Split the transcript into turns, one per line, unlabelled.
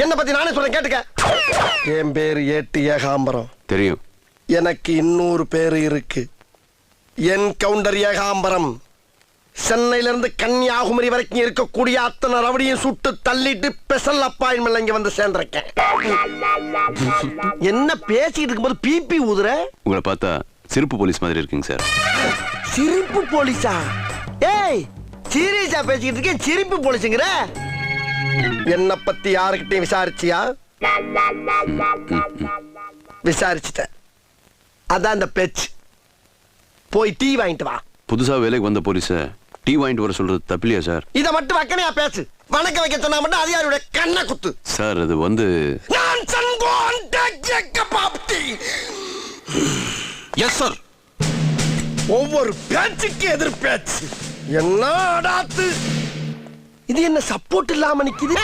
என்ன பத்தி நானே சொல்றேன் கேட்டுக்க. என் பேரு ஏட்டு ஏகாம்பரம்.
தெரியும்.
எனக்கு இன்னொரு பேரு இருக்கு. என் கவுண்டர் ஏகாம்பரம். சென்னையில இருந்து கன்னியாகுமரி வரைக்கும் இருக்கக்கூடிய அத்தனை ரவடியும் சுட்டு தள்ளிட்டு ஸ்பெஷல் அப்பாயின்மெண்ட் இங்க வந்து சேர்ந்திருக்கேன். என்ன பேசிட்டு இருக்கும்போது பிபி ஊதுற?
உங்களை பார்த்தா சிரிப்பு போலீஸ் மாதிரி இருக்குங்க சார்.
சிரிப்பு போலீஸா? ஏய், சீரியஸா பேசிட்டு இருக்கேன், சிரிப்பு போலீஸுங்கிற? என்ன பத்தி யாருக்கிட்டையும் விசாரிச்சியா? விசாரிச்சுட்ட. அதான் அந்த பேச்சு. போய் டீ வாங்கிட்டு வா.
புதுசா வேலைக்கு வந்த போலீஸ டீ வாங்கிட்டு வர சொல்றது தப்பில்லையா சார்?
இத மட்டும் வக்கனையா பேசு. வணக்க வைக்க சொன்னா மட்டும் அதிகாரியோட கண்ணை குத்து.
சார் அது வந்து
நான் சங்கோன் டேக்க பாப்தி.
Yes sir.
ஒவ்வொரு பேச்சுக்கு எதிர் பேச்சு. என்ன அடாத்து. இது என்ன சப்போர்ட் இல்லாம நிக்குது?